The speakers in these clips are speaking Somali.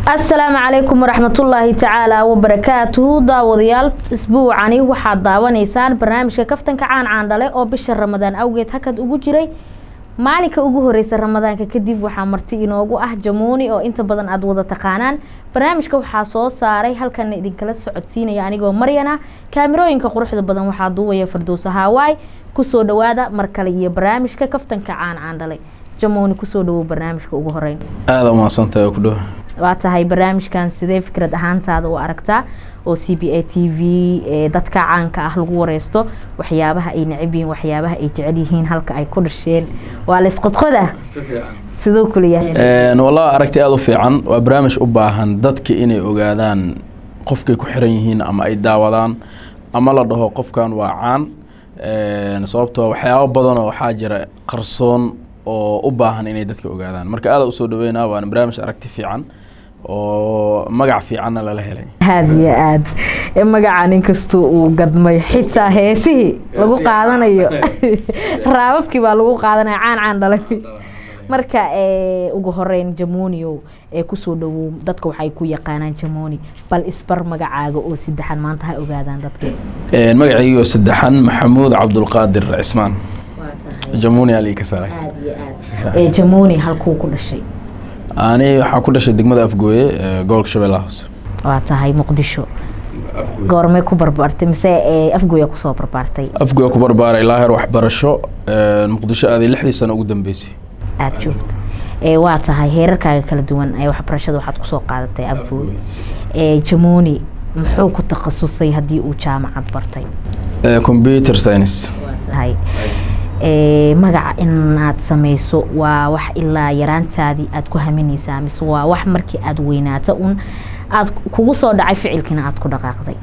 السلام عليكم ورحمة الله تعالى وبركاته داوديال اسبوعاني waxaad daawanaysaan barnaamijka kaftanka caan dhale oo bisha Ramadaan awgeed hakad ugu jiray maalinka ugu horeysa Ramadaanka kadib waxa marti inoogu ah Jamuuni oo inta badan aad wada taqaanaan barnaamijka waxa soo saaray halkan idin kala socodsiinaya anigoo Maryana kaamirooyinka quruxda badan waxa duubaya Firdawsa Hawaay ku soo dhawaada mar kale iyo barnaamijka kaftanka caan dhale Jamuuni ku soo dhawo barnaamijka ugu horeyn aad u maasantahay ku dhaw waa tahay barnaamijkan sidee fikrad ahaantaada u aragtaa oo CBA TV dadka caanka ah lagu wareysto waxyaabaha ay nacibiin waxyaabaha ay jecel yihiin halka ay ku dhasheen waa la isqodqoda sidoo kale yahay wallahi aragti aad u fiican waa barnaamij u baahan dadka inay ogaadaan qofkay ku xiran yihiin ama ay daawadaan ama la dhaho qofkan waa caan sababtoo waxyaabo badan oo waxa jira qarsoon oo u baahan inay dadka ogaadaan marka aad u soo dhaweynaa waa barnaamij aragti fiican oo magac fiican la helay haadiya aad magaca nin kasto uu gadmay xitaa heesihi lagu qaadanayo raababkii baa lagu qaadanaya caan dhalay marka ugu horeyn Jamuuni ku soo dhawow dadka waxay ku yaqaanaan Jamuuni bal isbar magacaaga oo saddexan maanta ha ogaadaan dadka magacaygu saddexan Maxamuud Cabdulqaadir Cismaan Jamuuni ali ka saaray Jamuuni halkuu ku dhashay ani waxa ku dhashay degmada Afgooye gobolka Shabeellaha Hoose waa tahay Muqdisho goorma ku barbaartay mise Afgooye ku soo barbaartay Afgooye ku barbaaray ilaa heer waxbarasho Muqdisho aad 6 sano ugu dambeysay aad joogto waa tahay heerarkaaga kala duwan ay waxbarashada waxaad ku soo qaadatay Afgooye Jamuuni muxuu ku takhasusay hadii uu jaamacad bartay computer science tahay magaca inaad sameyso waa wax ilaa yaraantaadii aad ku haminaysaa mise waa wax markii aad weynaato aad kugu soo dhacay ficilkina aad ku dhaqaaqday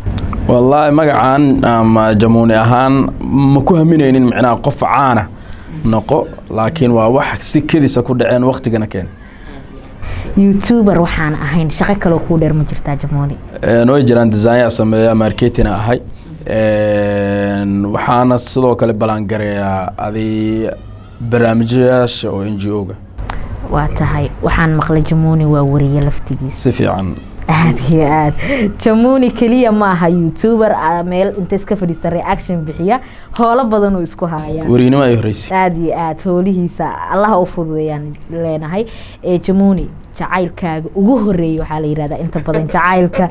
wallahi magacan ama Jamuuni ahaan ma ku haminaynin macnaa qof caana noqo laakiin waa wax si kadisa ku dhaceen waqtigana keen YouTuber waxaan ahayn shaqo kale oo ku dheer ma jirtaa Jamuuni way jiraan design sameeya marketing ahay waxaana sidoo kale balan gareeyaa adi barnaamijyaasha oo NGO-ga waa tahay waxaan maqlay Jamuuni waa wariye laftigiisa si fiican aad Jamuuni kaliya ma aha YouTuber meel inta iska fadhiista reaction bixiya hoola badan oo isku haaya wariinimo ay horeysay aad hoolihiisa Allah u fududeeyaan leenahay Jamuuni jacaylkaaga ugu horeeyay waxa la yiraahdaa inta badan jacaylka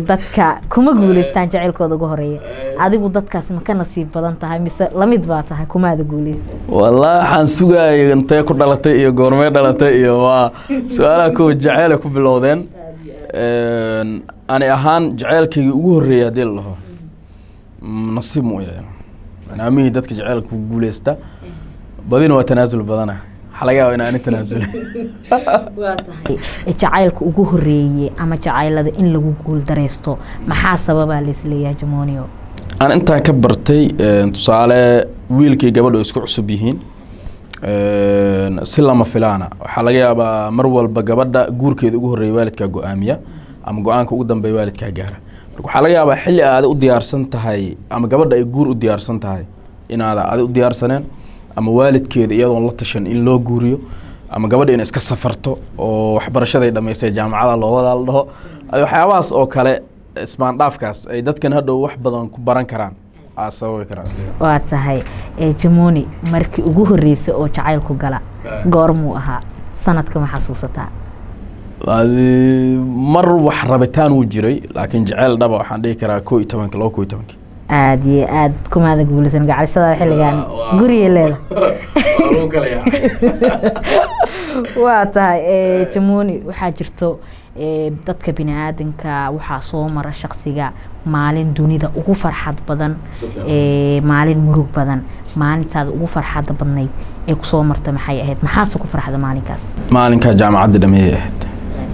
dadka kuma guuleystaan jacaylkooda ugu horeeyay adigu dadkaas ma ka nasiib badan tahay mise lamid baa tahay kumaada guuleysay wallahi waxaan sugaayay intee ku dhalatay iyo goormee dhalatay iyo waa su'aalaha ku jacayl ku bilowdeen ani ahaan jacaylkayga ugu horeeyay hadii la laho nasiib mu yahay anaamii dadka jacaylka ku guuleysta badina waa tanaasul badana xalaga inaan tanaasul waa tahay jacaylka ugu horeeyay ama jacaylada in lagu guul dareysto maxaa sababa la isleeyahay Jamuuni aan inta ka bartay tusaale wiilkii gabadhu isku cusub yihiin si lama filaana waxa laga yaabaa mar walba gabadha guurkeeda ugu horeeyay waalidka go'aamiya ama go'aanka ugu dambeeyay waalidka gaara marka waxa laga yaabaa xilli aad u diyaarsan tahay ama gabadha ay guur u diyaarsan tahay inaad aad u diyaarsaneen ama waalidkeeda iyadoo la tashan in loo guuriyo ama gabadha in iska safarto oo waxbarashada dhameysay jaamacada loo wada la dhaho waxyaabahaas oo kale ismaan dhaafkaas ay dadkan hadhow wax badan ku baran karaan asawi karaan waa tahay Jamuuni markii ugu horeysay oo jacaylku gala goormuu ahaa sanadka ma xasuusataa mar wax rabitaan uu jiray laakiin jacayl dhaba waxaan dhihi karaa 12 aad kumaada guulaysan gacalisada xilligan guriga leedahay waa tahay Jamuuni waxaa jirto dadka bini'aadanka waxaa soo mara shakhsiga maalin dunida ugu farxad badan maalin murug badan maalintaada ugu farxad badnayd ee ku soo marta maxay ahayd maxaa ku farxada maalinka jaamacadda dhameeyay ahayd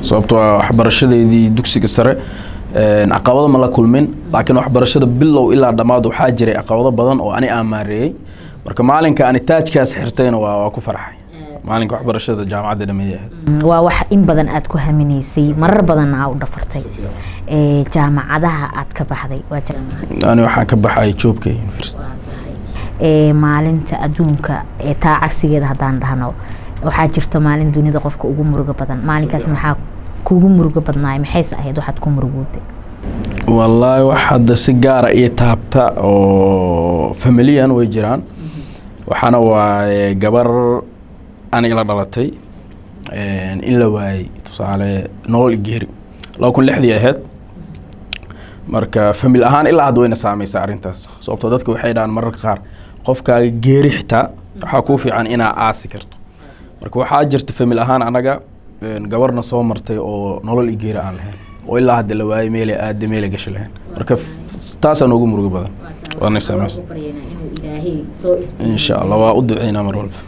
sababtoo waxbarashadeedii dugsiga sare caqabado ma la kulmin laakiin waxbarashada bilow ilaa dhamaad waxaa jiray caqabado badan oo ani amaareeyay marka maalinka ani taajkaas xirtayna waa ku farxay maalinka waxbarashada jaamacadda dhameeyay waa wax in badan aad ku haminaysay marar badan aad u dhafartay jaamacadaha aad ka baxday waa jaamacad ani waxaan ka baxay Joobka University maalinta adduunka taa cagsigeeda hadaan dhahno waxaa jirta maalin dunida qofka ugu muruga badan maalinkaas maxaa kugu murugo badnaay maxayse ahayd waxaad ku murugooday wallaahi wax hadda si gaara ii taabta oo familiyan way jiraan waxaana waaye gabar aan ila dhalatay in la waayey tusaale nolol geeri 2006 ahayd marka famil ahaan ilaa hadda wayna saamaysaa arrintaas sababtoo dadka waxay dhahaan mararka qaar qofkaaga geeri xitaa waxaa kuu fiican inaa aasi karto marka waxaa jirta famil ahaan anaga gabarna soo martay oo nolol geeri aan lahayn oo ilaa hadda la waayey meelay aada meelay gashi lahayn marka taasaan ugu murugo badan waana saamaysa insha allah waa u duceynaa mar walba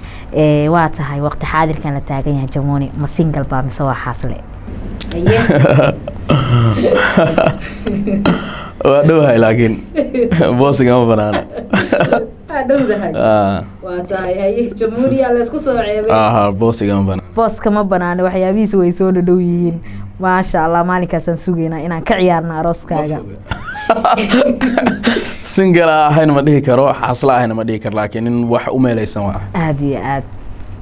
waa tahay waqti xaadirkan la taagan yahay Jamoni ma single baa mise waa xaasle waa dhowhay laakiin boosiga ma banaana dhowdahay waa tahay haye Jamoni la isku soo ceebay boosiga ma banaana booska ma banaana waxyaabihiisu way soo dhow yihiin maasha Allah maalinkaasaan sugeynaa inaan ka ciyaarno arooskaaga single ahayna ma dhihi karo xaasla ahayna ma dhihi karo laakiin in wax u meelaysan waa aad iyo aad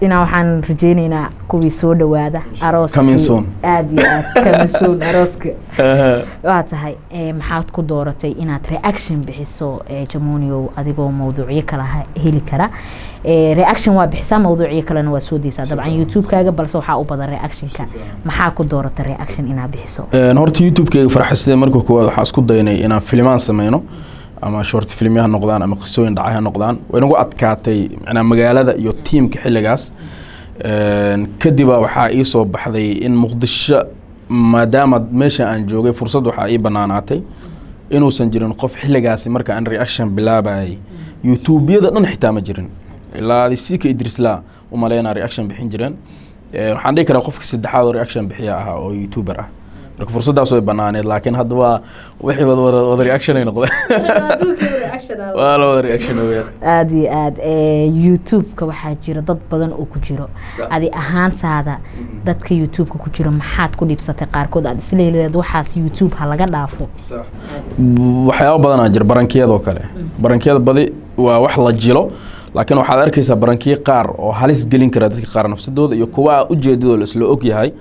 ina waxaan rajeynaynaa kuwii soo dhawaada arooska coming soon aad iyo aad coming soon arooska waa tahay maxaad ku dooratay inaad reaction bixiso Jamonio adigoo mawduucyo kala heli kara reaction waa bixisaa mawduucyo kalena waa soo deysaa dabcan YouTube kaaga balse waxa u badan reactionka maxaa ku dooratay reaction inaad bixiso horta YouTube kaaga faraxsay markii koowaad waxa isku daynay inaan filmaan sameeyno ama short film ha noqdaan ama qisooyin dhacay ha noqdaan way nagu adkaatay macna magaalada iyo teamka xilligaas kadib waxa ii soo baxday in Muqdisho maadaama meesha aan joogay fursad waxa ii banaanaatay inuusan jirin qof xilligaas marka aan reaction bilaabay YouTube-yada dhan xitaa ma jirin ilaa Sika Idrisla uma leena reaction bixin jireen waxaan dhihi karaa qofka saddexaad oo reaction bixiya ah oo YouTuber ah marka fursadaas way banaaneed laakiin hadda waa wixii wada reaction ay noqday waa la wada reaction aad iyo aad YouTube-ka waxaa jira dad badan oo ku jiro adi ahaantaada dadka YouTube-ka ku jiro maxaad ku dhibsatay qaarkood aad isleeyahay waxaas YouTube ha laga dhaafo waxyaabo badan jira barankiyada kale barankiyada badi waa wax la jilo laakiin waxaad arkaysaa barankiyo qaar oo halis gelin kara dadka qaar nafsadooda iyo kuwa ujeedadooda isla og yahay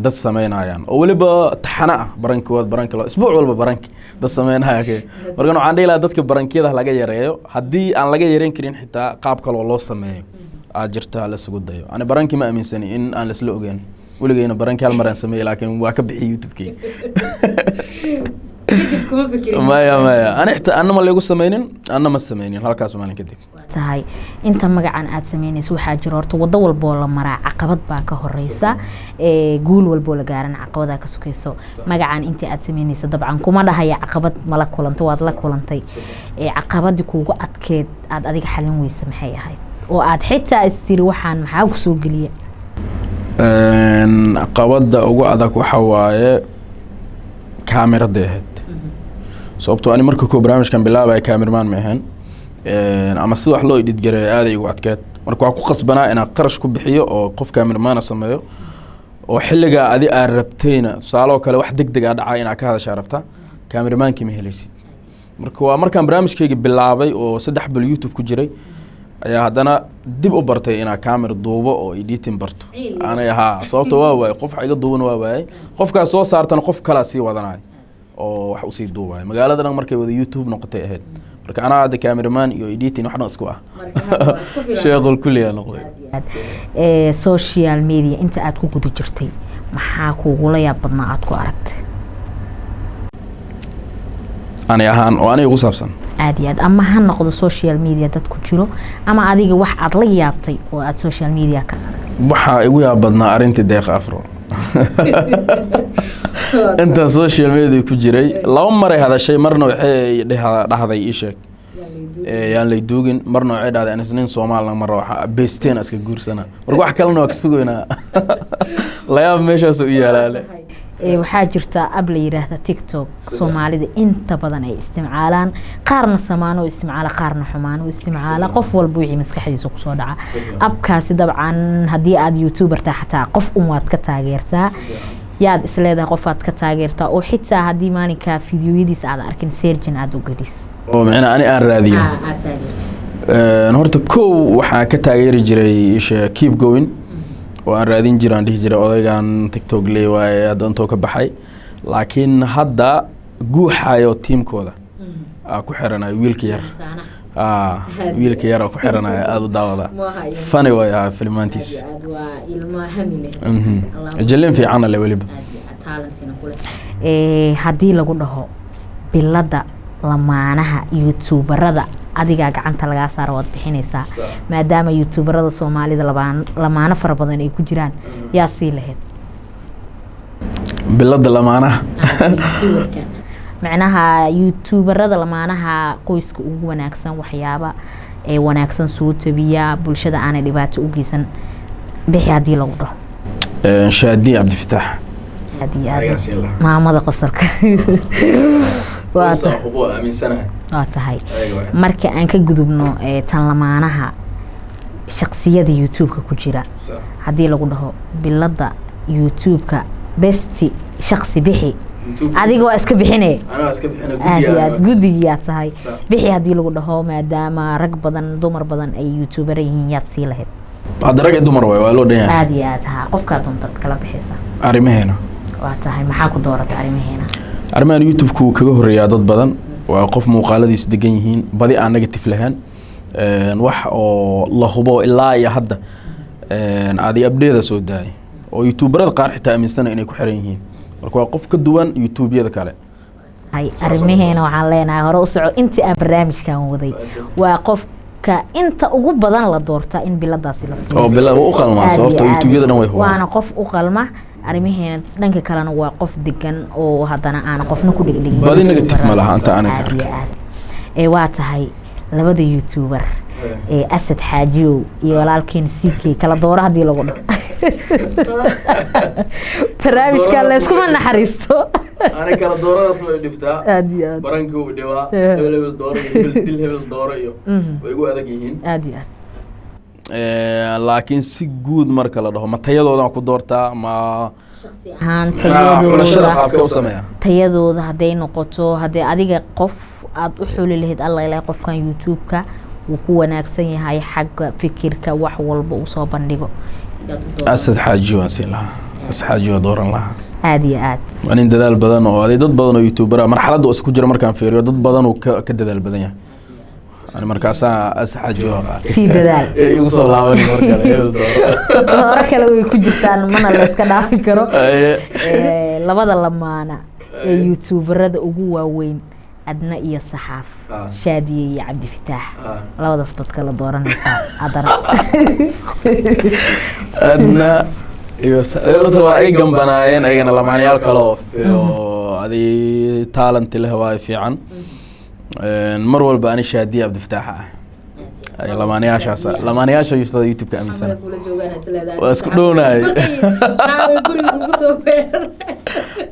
dad sameynayaan oo waliba taxana ah barankood baranka isbuuc walba baranki dad sameynaya marka waxaan dhigaa dadka barankiyada laga yareeyo hadii aan laga yareyn karin xitaa qaab kale oo loo sameeyo aad jirta la isugu dayo ani baranki ma aaminsani in aan la isla ogeyn waligeena baranki hal mar aan sameeyay laakiin waa ka bixi YouTube-kii maya ana xitaa anama lagu sameynin anama sameynin halkaas maalin kadib tahay inta magacan aad sameynayso waxaa jira horta wado walba oo la maraa caqabad baa ka horeysa guul walba oo la gaaran caqabada ka sukayso magacan inta aad sameynayso dabcan kuma dhahaya caqabad mala kulanto waad la kulantay caqabadi kuugu adkeed aad adiga xalin weysa maxay ahayd oo aad xitaa istiri waxaan maxaa ku soo galiya caqabada ugu adag waxa waaye kaamirada ahayd sababtoo ani markii ko barnaamijkan bilaabay cameraman ma ahaan ama si wax loo edit gareeyo aad ay ugu adkeed marka waa ku qasbanaa inaan qarash ku bixiyo oo qof cameraman sameeyo oo xilliga adi aad rabtayna tusaalo kale wax degdeg ah dhacay inaad ka hadashaa rabta cameramanki ma helaysid marka waa markaan barnaamijkayga bilaabay oo 3 bil YouTube ku jiray ayaa haddana dib u bartay inaan camera duubo oo editing barto anay sababtoo waa waay qof iga duuban waa waay qofkaas soo saartana qof kala sii wadanaay oo wax u sii duubay magaalada markay wada YouTube noqotay ahayd marka ana hada cameraman iyo editing waxna isku ah sheegul kulliya noqday social media inta aad ku guda jirtay maxaa kuugu la yaab badnaa aad ku aragtay ani ahaan oo aniga ugu saabsan aad iyo aad ama ha noqdo social media dad ku jiro ama adiga wax aad la yaabtay oo aad social media ka waxa igu yaab badnaa arinta deeq afro inta social media ku jiray laba mar ay hadashay marna waxay dhahday ii sheeg yaan lay duugin marna waxay dhahday in isniin Soomaaliya mar waxa beesteen iska guursana marka wax kale oo ka sugeynaa la yaab meeshaas u yaalaale waxaa jirta ab la yiraahdo TikTok Soomaalida inta badan ay isticmaalaan qaarna samaano isticmaala qaarna xumaano isticmaala qof walba wixii maskaxdiisa ku soo dhaca abkaasi dabcan hadii aad YouTuber taa xataa qof waad ka taageertaa yaad isleedahay qof aad ka taageertaa oo xitaa hadii maalinka fiidiyoyadiisa aad arkin searchin aad u galis oo macna ani aan raadiyo horta ko waxa ka taageeri jiray isha keep going waan raadin jiraan dhihi jiray odaygan TikTok leh waaye hadda intoo ka baxay laakiin hadda guuxayo tiimkooda ku xiranay wiilka yar wiilka yar ku xiranay aad u daawada fani way filmaantiis waa ilma hamile jalin fiican le waliba talentina kule hadii lagu dhaho bilada lamaanaha youtuberada adiga gacanta laga saaro wad bixinaysa maadaama youtuberada Soomaalida lamaana fara badan ay ku jiraan yaa sii lahayd bilada lamaanaha macnaha youtuberada lamaanaha qoyska ugu wanaagsan waxyaaba ee wanaagsan soo tabiya bulshada aan dhibaato u geysan bixi hadii lagu dhaho Shaadi Cabdi Fataax maamada qasarka waa tahay marka aan ka gudubno tan lamaanaha shakhsiyada YouTube-ka ku jira hadii lagu dhaho bilada YouTube-ka besti shakhsi bixi adiga waa iska bixinay gudiga tahay bixi hadii lagu dhaho maadaama rag badan dumar badan ay YouTuber yihiin yaad sii lahayd hada rag dumar way waa loo dhanyahay aad iyo aad qofka doonta kala bixisa arimaheena waa tahay maxaa ku dooratay arimaheena arimahan YouTube-ku kaga horeeyaa dad badan waa qof muuqaaladiis degan yihiin badi aan negative lahayn wax oo la hubo ilaa iyo hadda aadi update soo daay oo YouTuberada qaar xitaa aaminsan inay ku xiran yihiin marka waa qof ka duwan YouTube-yada kale hay arimaheena waxaan leenahay hore u soco intii aan barnaamijkan waday waa qofka inta ugu badan la doorta in biladaasi la siiyo oo bilada u qalma sababtoo YouTube-yada dhan way hubaan waana qof u qalma arimaheena dhanka kalena waa qof degan oo hadana aan qofna ku dhigdhigin badi negative ma laha anta aniga arkay waa tahay labada YouTuber Asad Xaajiyo iyo walaalkeen CK kala dooro hadii lagu dhaho barnaamijka la isku naxariisto ana kala dooradaas ma dhiftaa baranka uu dhawaa hebel dooro hebel dooro iyo way ugu adag yihiin laakiin si guud marka la dhaho ma tayadooda ku doortaa ma shakhsi ahaan tayadooda haday noqoto haday adiga qof aad u xuli lahayd alla ilaahay qofkan YouTube-ka wuu ku wanaagsan yahay xagga fikirka wax walba uu soo bandhigo Asad Xaajiyo asilaha Asad Xaajiyo dooran laha aad iyo aad waan dadaal badan oo dad badan oo YouTuber marxaladda isku jira markaan fiiriyo dad badan oo ka dadaal badan yahay أنا مركزها أسحج جوا. سيدال. يوصل لعوني مركز. مركز لو يكون جتان من الله سكنا فكره. لبعض لما أنا يوتيوبر هذا أجوا وين أدنى إيه الصحاف شادي عبد الفتاح. لبعض أصبت كلا دوران أدرى. أدنى يوس. لو أي جنبنا أي أنا لما نيال كلاف. هذه تالنت الهواء في عن. مرول بأني شادي عبد الفتاح لما نياش يفصل يوتيوب كأمي سنة واسكتونا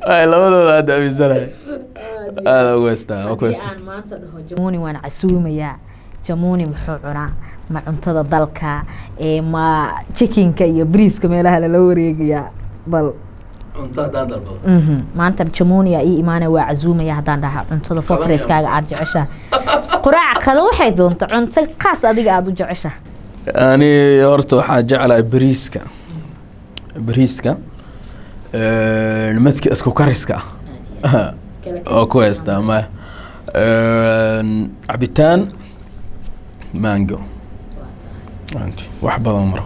هاي لما ده هذا أمي سنة هذا وكويستا جموني وأنا عسومة يا جموني محورنا مع انتظر ضلكا ما تشيكين كي بريس كميلها للوريق يا بل ما أنت بتشموني يا إيمانة وعزومة يا هدان ده أنت فكرت كأج عجشة قراء خذوا حيدون أنت قاس أديك عدو جعشة أنا يورتو حاجة على بريسكا المثك اسكو كاريسكا أو كويس تمام عبيتان مانجو أنت واحد عمره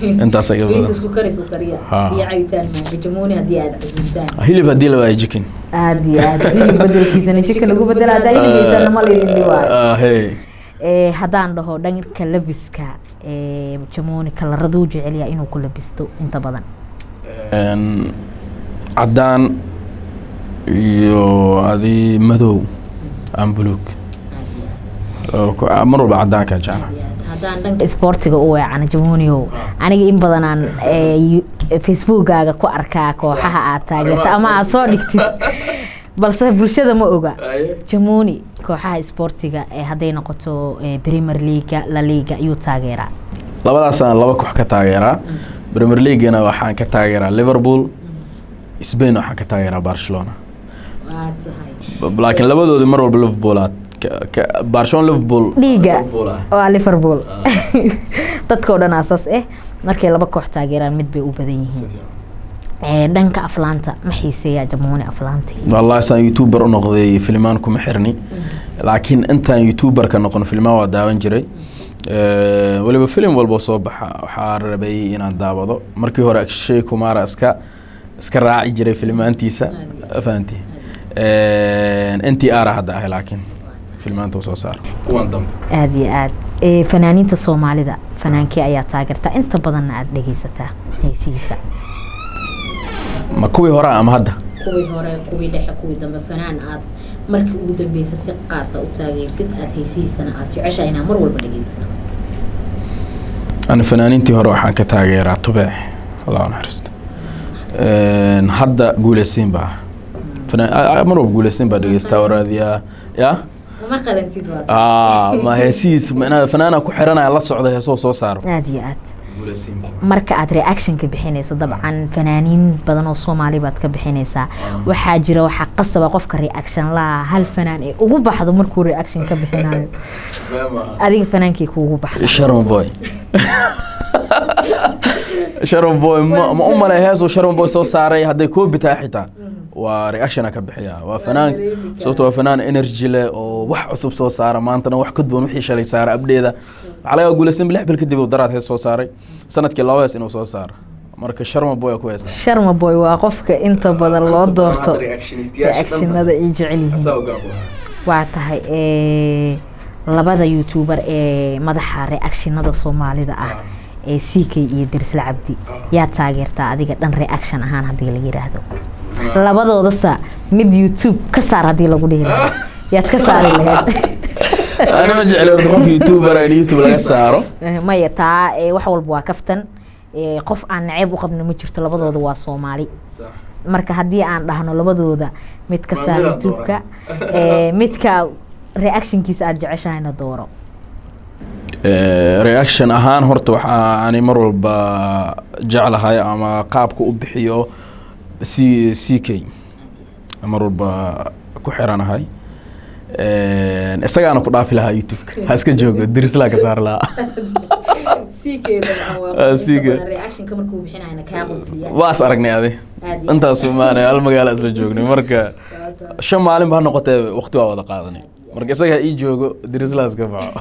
أنت صغير ليس سكري سكرية هي عيتان بجموني هدي هذا عزيزان هي اللي بديله بقى جيكن هدي بدل كيسان جيكن لو بدل هذا اللي كيسان ما لي اللي هي هدان له دين كلبسك بجموني كلا ردو جعليا إنه كل بستو أنت بدن عدان يو هذه مدو أم بلوك مروا بعدان كجانا هذا دنك سبورتيga oo aan Jamooniyo aniga in badan aan Facebook-gaaga ku arkaa kooxaha aad taageerto ama aad soo dhigtid balse bulshada ma oga Jamooni kooxaha sportiga haday noqoto Premier League La Liga iyo taageera labadaas aan laba koox ka taageera Premier League-na waxaan ka taageeraa Liverpool Spain waxaan ka taageeraa Barcelona laakiin labadooda mar walba Liverpool Barcelona Liverpool dhiiga waa Liverpool dadka oo dhan asaas markay laba koox taageeraan mid bay u badan yihiin dhanka aflaanta ma xiiseeyaa Jamoni aflaanta wallahi saan youtuber u noqday filmaan kuma xirni laakiin intaan youtuber ka noqon filmaan waa daawan jiray waliba film walba soo baxa waxa rabay inaan daawado markii hore Akshay Kumar iska raaci jiray filmaantiisa faanti NTR hadda ah laakiin filmaanta soo saar kuwan dambe aad iyo aad fanaaniinta Soomaalida fanaankii ayaa taageerta inta badan aad dhageysataa heesiisa ma kuwii hore ama hadda kuwii hore kuwii dhexe kuwii dambe fanaan aad markii ugu dambeysay si qaas ah u taageersid aad heesiisana aad jeceshahay inaad mar walba dhageysato أنا فنانين تهرو حان كتاجر طبيعي الله نحرست هذا قول السين بقى فنان مرة بقول السين بعد يستور هذه يا ما قلنتي دوا ما هي سيس أنا فنانة كحرنا على الصعود هي صو صار ناديات marka aad reaction ka bixinayso dabcan fanaaniin badan oo Soomaali baad ka bixinaysaa waxa jira waxa qasaba qofka reaction la hal fanaan ee ugu baxdo markuu reaction ka bixinayo adiga fanaankii kuugu baxdo Sharon Boy ma umma leeyahay Sharon Boy soo saaray haday koob bitaa xitaa waa reaction ka bixiya waa fanaan sababtoo fanaan energy leh oo wax cusub soo saara maantana wax ka duwan wixii shalay saara abdeeda على أقول اسم بلح بالكذب ودرات هي صوصاري سنة كلا واس إنه صوصار مركز شرم بوي كويس شرم بوي واقفك أنت بدل الله دورته رياكشن هذا يجعله وعتها لبدا يوتيوبر مدح رياكشن هذا الصومالي ده سيكي يدرس العبدي يا تاجر تاعدي قدن رياكشن هان هذي اللي يرهدو لبدا وضسا مد يوتيوب كسر هذي اللي قوليه يا تكسر اللي أنا ما جعل أرضكم في يوتيوبر اليوتيوب لا يسارو ما يتاع وحول بوا كفتن قف عن عيب وقبل مجرت لبضو دوا صومالي مركا هدي عن دهنو لبضو دا متكسر يوتيوبك متكا رياكشن كيس أرجعشان دورو رياكشن أهان هرت وحا أنا مرة بجعلها يا أما قابك أبحيو سي كي مرة بكحران هاي isaga aan ku dhaafi lahaa YouTube-ka ha iska joogo diris la ka saar lahaa reaction-ka markuu bixinayna ka qosliya waas aragnay adi intaas maana hal magaalo isla joognay marka shan maalin baa noqotay waqti waa wada qaadanay marka isaga ii joogo diris la iska baxo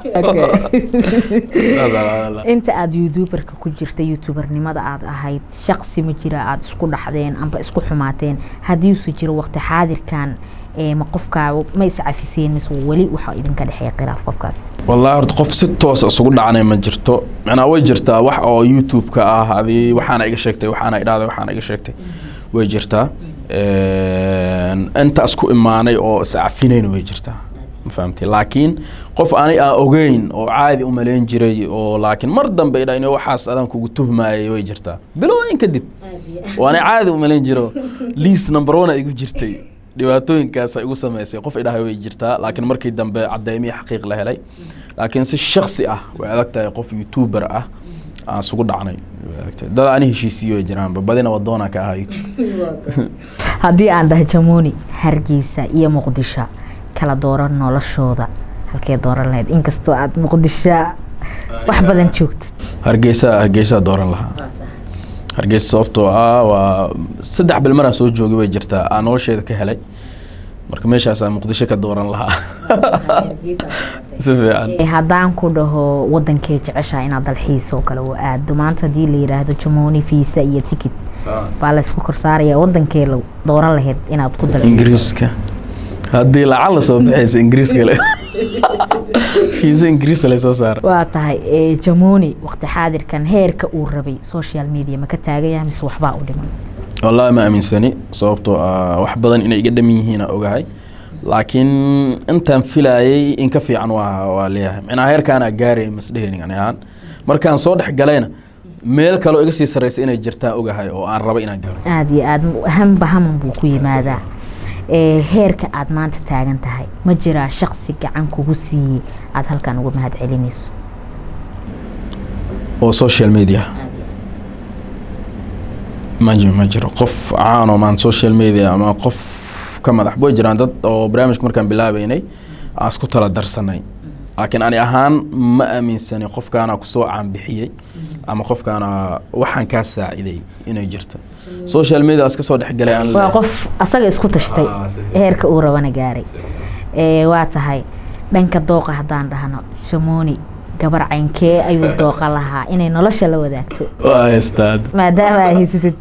inta aad YouTuber-ka ku jirtay YouTuber-nimada aad ahayd shakhsi ma jira aad isku dhaxdeen amba isku xumaateen hadii uu jiro waqti xaadirkan ما قفك ما يسعفسين مس ولي وح إذا كان حياة قراف قفكاس والله أرد قف ست توس أصقول عنه ما جرته أنا وجرته وح أو يوتيوب هذه وحنا إيجشكتي وحنا إرادة وحنا إيجشكتي وجرته أنت أسكو إماني أو سعفينين وجرته فهمتي لكن قف أنا أوجين أو عادي أملين جري أو لكن مرضاً بيدا إنه وحاس أنا كوجته ما وجرته بلو إن كدب وأنا عادي أملين جرو ليس نمبرونه يجرتي dhibaatooyinkaas ay ugu sameysay qof ilaahay way jirtaa laakiin markii dambe cadeymay xaqiiq la helay laakiin si shakhsi ah way adagtahay qof YouTuber ah aan sugu dhacnay dad aan heshiisiyo jiraan badina wadoona ka ahaa hadii aan dhahay Jamoni Hargeysa iyo Muqdisho kala dooran noloshooda halkee dooran lahayd inkastoo aad Muqdisho wax badan joogtid Hargeysa dooran lahaa hargeysa sababtoo waa saddex bil mar soo joogay way jirtaa aan nolosheeda ka helay marka meeshaas aan Muqdisho ka dooran lahaa haddaan ku dhaho wadankee jeceshaa inaad dalxiis oo kale oo aad maanta hadii la yiraahdo Jamoni fiisa iyo ticket baa la isku korsaaraya wadankee la dooran lahayd inaad ku dalxiiso Ingiriiska haddii lacag soo bixaysa Ingiriiska le fiisa Ingiriiska la soo saar waa tahay Jamoni waqti xaadirkan heerka uu rabay social media ma ka taagaya mise waxba u dhiman wallahi ma aaminsani sababtoo wax badan inay iga dhamin yihiin ogahay laakiin intaan filayay in ka fiican waa leeyahay macna heerkaana gaaray masdheheyn aan markaan soo dhax galayna meel kale oo iga sii sareysay inay jirtaa ogahay oo aan rabo inaan gaaro aad iyo aad ahan buu ku yimaadaa heerka aad maanta taagan tahay ma jira shakhsi gacan kugu siiyay aad halkan ugu mahad celinayso oo social media ما جرى قف عانوا من سوشيال ميديا ما قف كما ضحبوا جيران dad oo barnaamijka markaan bilaabaynay aan isku tala darsanay laakiin ani ahaan ma aaminsani qofkaana kusoo caanbixiyey ama qofkaana waxaan kaa saaciday inay jirto social media iska soo dhexgalay aan waa qof asaga isku tashtay heerka uu rabana gaaray waa tahay dhanka dooqa haddaan dhahno Shamoni gabar caynkee ayuu dooqa lahaa inay nolosha la wadaagto waa haystaad maadaama ay haysatid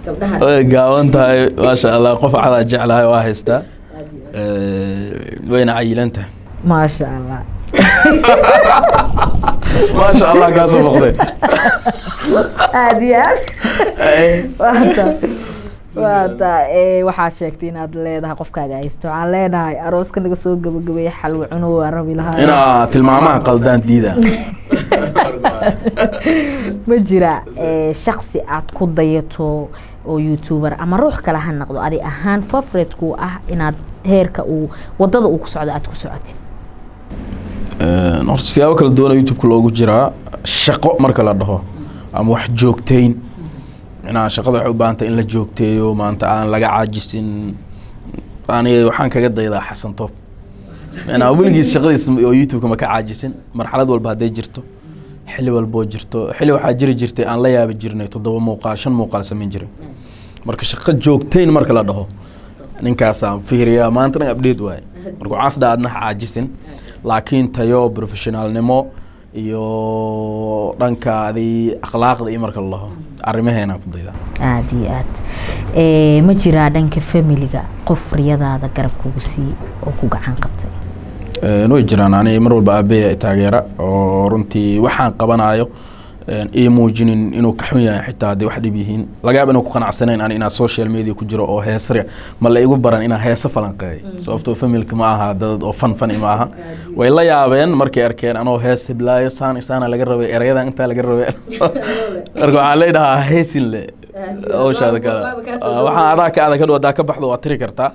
gabdhaha way gaawan tahay maasha Allah qof cada jeclahay waa haystaa wayna cayilan tahay maasha Allah maasha Allah kaasoo boqday aadiyaad waata waxaa sheegtay inaad leedahay qofkaaga haysto waxaan leenahay arooska naga soo gabagabeeyay xalwo cuno waa rabi lahaa inaa tilmaamaha qaldaan diida ma jira shakhsi aad ku dayato oo youtuber ama ruux kale ha noqdo adi ahaan favorite-ku ah inaad heerka uu wadada uu ku socdo aad ku socotid horta siyaabo kala duwan YouTube-ka loogu jiraa shaqo marka la dhaho ama wax joogtayn inaa shaqada waxay u baahan tahay in la joogteeyo maanta aan laga caajisin aniga waxaan kaga daydaa Xasan Toob inaa weligiis shaqadiisa oo YouTube-ka ma ka caajisin marxalad walba haday jirto xilli walba jirto xilli waxaa jirtay aan la yaab jirnay 7 muuqaal 5 muuqaal sameyn jiray marka shaqo joogtayn marka la dhaho ninkaas aan fiiriyaa maanta update waay marka waxaas dhaadna caajisin laakiin tayo professionalnimo iyo dhankaadii akhlaaqda iyo marka la dhaho arrimaheena ku dayda aad iyo aad ma jiraa dhanka familiga qof riyadaada garab kugu sii oo ku gacan qabtay way jiraan ani mar walba aabay taageera oo runtii waxaan qabanayo ee muujinin inuu ka xun yahay xitaa hadii wax dhib yihiin laga yaabo inuu ku qanacsanayn ani ina social media ku jiro oo heesre ma la igu baran ina heesa falanqeey sababtoo familka ma aha dad oo fan ima aha way la yaabeen markay arkeen anoo hees hiblaayo saana laga rabay erayada inta laga rabay arko aan leedahay heesin le oo shaada kala waxaan adaa ka adag hadoo ka baxdo waa tiri kartaa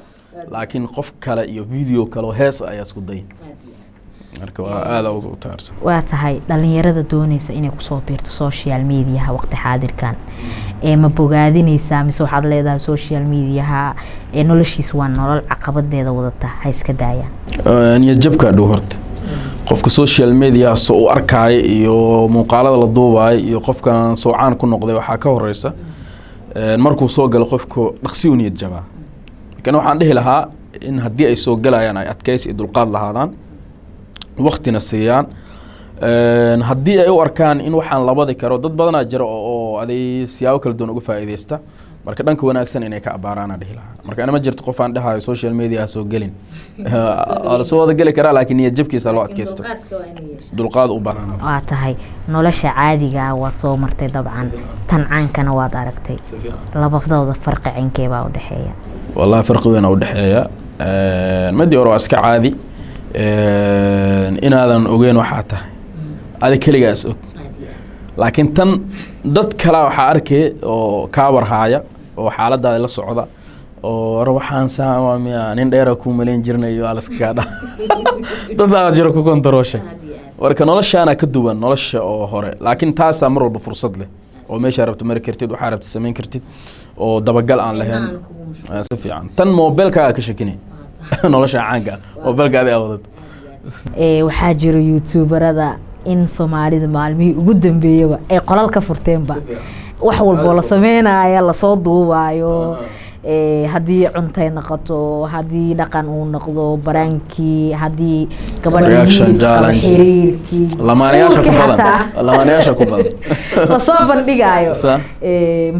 laakiin qof kale iyo video kale oo hees ayaa isku day marka waa aad u taarsan waa tahay dhalinyarada doonaysa inay ku soo biirto social media waqti xaadirkan ma bogaadinaysaa mise waxaad leedahay social media noloshiisa waa nolol caqabadeeda wadata ha iska daayaan niyo jabka dhow horta qofka social media soo u arkay iyo muuqaalada la duubay iyo qofkan soo caan ku noqday waxa ka horeysa markuu soo galo qofku dhaqsi u niyad jabaa kan waxaan dhihi lahaa in haddii ay soo galayaan ay adkaysi iyo dulqaad lahaadaan waqtina siiyaan haddii ay u arkaan in waxaan labadi karo dad badanaa jira oo aday siyaabo kala duwan uga faa'iideysta marka dhanka wanaagsan inay ka abaaraan dhihi lahaa marka ana ma jirto qof aan dhahayo social media soo gelin ala soo wada gali karaa laakiin niyad jabkiisa loo adkaysto dulqaad u baahan waa tahay nolosha caadiga waad soo martay dabcan tan caankana waad aragtay labadooda farqi cinkee baa u dhaxeeya والله فرق وين أو دحية ما دي أروح أسكع عادي إن هذا نوجين وحاته هذا كل جالس لكن تن ضد كلا وحاركة أو كابر هايا وحالة ده للصعدة وروحان سام يعني نديركم ملين جرني على سكادة ضد أجركم كنتروشة ولكن ولا شيء أنا كدوبن ولا شيء أو هراء لكن تاس أمر بفرصة له وماشي عرفت مرة كرتيد وحاربت السمين كرتيد ودبقل عن لهن سفي عن تن موبيلك كشكني nolosha caanka oo balgaadi awdad waxaa jiro youtuberada in Soomaalida maalmihii ugu dambeeyaba ay qolal ka furteenba wax walba la sameeynaayo la soo duubayo hadii cuntay noqoto hadii dhaqan uu noqdo baraankii hadii gabadha xiriirkii lamaanayaasha ku badan la soo bandhigayo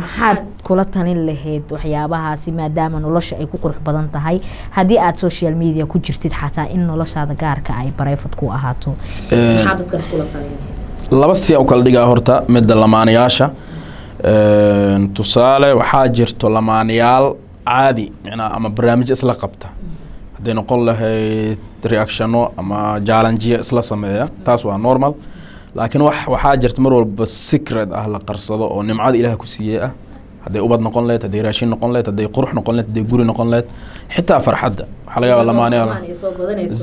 maxaad kula tanin lahayd waxyaabahaasi maadaama nolosha ay ku qurux badan tahay hadii aad social media ku jirtid xataa in noloshaada gaarka ay private ku ahaato maxaad dadkaas kula talin laba si oo kala dhigaa horta mid lamaanayaasha tusaale waxaa jirto lamaanayaal caadi ama barnaamij isla qabta haday noqon lahayd reactiono ama challenge isla sameeya taas waa normal laakiin waxaa jirta mar walba secret ah la qarsado oo nimcada Ilaahay ku siiyay ah haday ubad noqon leed haday raashin noqon leed haday qurux noqon leed haday guri noqon leed xitaa farxadda waxa laga yaabaa lamaanayaal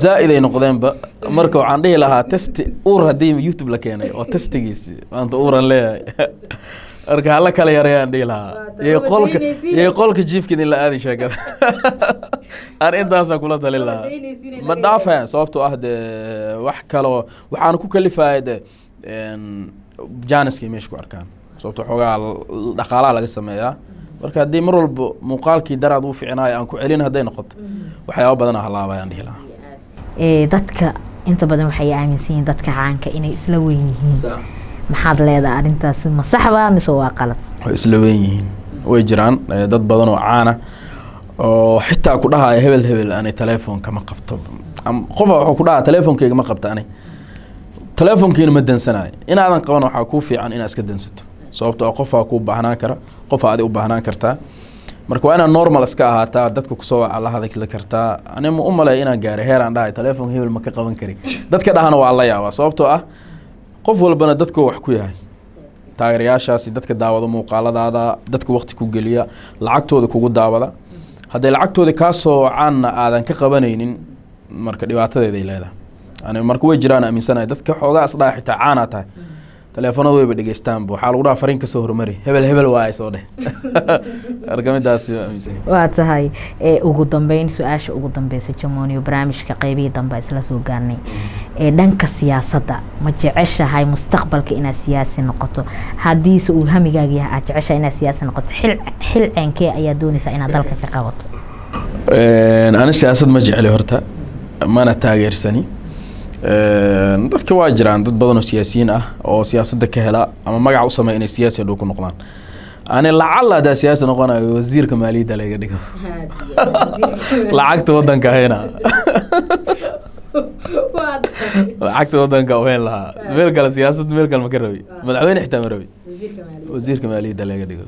zaid ay noqdeenba marka waxaan dhihi lahaa test uur hadii YouTube la keenay oo testigiisi maanta uuran leeyahay marka hala kala yareeyaan dhihi lahaa iyo qolka jiifka in la aadi sheekada aan intaasaan kula talin lahaa ma dhaafayaan sababtoo ah dee wax kaloo waxaan ku kalifaaya de jaaniskay meesha ku arkaan sababtoo xoogaa dhaqaalaha laga sameeyaa marka haddii mar walba muuqaalkii daraad uu ficnaayo aan ku celin hadday noqoto waxyaaba badan halaabayaan dhihi lahaa dadka inta badan waxay aaminsan yihiin dadka caanka inay isla weyn yihiin maxaad leedahay arrintaas ma saxba mise waa qalad way isla weyn yihiin way jiraan dad badan oo caana oo xitaa ku dhahaya hebel anay telefoonka ma qabto qof wuxuu ku dhahaa telefoonkeyga ma qabta anay telefoonkiina ma dansanayo inaadan qaban waxaa kuu fiican inaad iska dansato sababtoo qofaa kuu baahnaan kara qofaa adi u baahnaan kartaa marka waa inaad normal iska ahaataa dadka kusoo waca la hadli kartaa ani ma u maleeyo inaan gaaro heeraan dhahay telefoon hebel ma ka qaban karin dadka dhahana waa la yaabaa sababtoo ah qof walbana dadkoo wax ku yahay taageerayaashaasi dadka daawada muuqaaladaada dadka waqti ku geliya lacagtooda kugu daawada hadday lacagtooda kaa soo wacaanna aadan ka qabanaynin marka dhibaatadeeday leedahay ani marka way jiraan aaminsanahay dadka xoogaa isdhaa xitaa caanaa tahay telefoonada wayba dhegeystaanba waxaa lagu dhaha fariin kasoo hormari hebel waa ay soo dheh argamidaasi waa tahay ugu dambeyn su-aasha ugu dambeysa Jamoniyo barnaamijka qaybihii dambe isla soo gaarnay dhanka siyaasadda ma jeceshahay mustaqbalka inaad siyaasi noqoto haddiise uu hamigaaga yahay aad jeceshahay inaad siyaasi noqoto xil ceenkee ayaa doonaysaa inaad dalka ka qabato ani siyaasad ma jecli horta mana taageersani dadka waa jiraan dad badan oo siyaasiyiin ah oo siyaasadda ka hela ama magac u sameeya inay siyaasi dhow ku noqdaan ani lacala hadaa siyaasi noqonayo wasiirka maaliyadda laga dhigo lacagta wadanka hayna lacagta wadanka weyn lahaa meel kale siyaasad meel kale ma ka rabi madaxweyne xitaa ma rabi wasiirka maaliyadda laga dhigo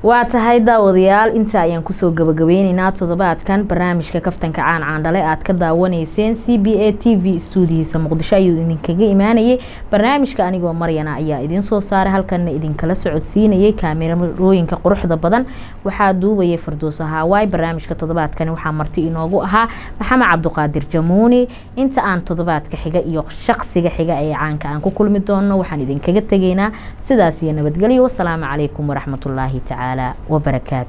waa tahay daawadayaal inta ayaan kusoo gabagabeynaynaa toddobaadkan barnaamijka kaftanka caandhale aad ka daawanayseen CBA TV stuudiyiisa Muqdisho ayuu idinkaga imaanayay barnaamijka anigoo Maryana ayaa idin soo saaray halkan idinkala socodsiinayay kaamirooyinka quruxda badan waxaa duubayay Fardoos Hawaay barnaamijka toddobaadkan waxaa marti inoogu ahaa Maxamed Cabduqaadir Jamuuni inta aan toddobaadka xiga iyo shaqsiga xiga ee caanka aan ku kulmi doono waxaan idinkaga tageynaa sidaas iyo nabadgelyo wassalaamu calaykum waraxmatullaahi tacaala وبركاته.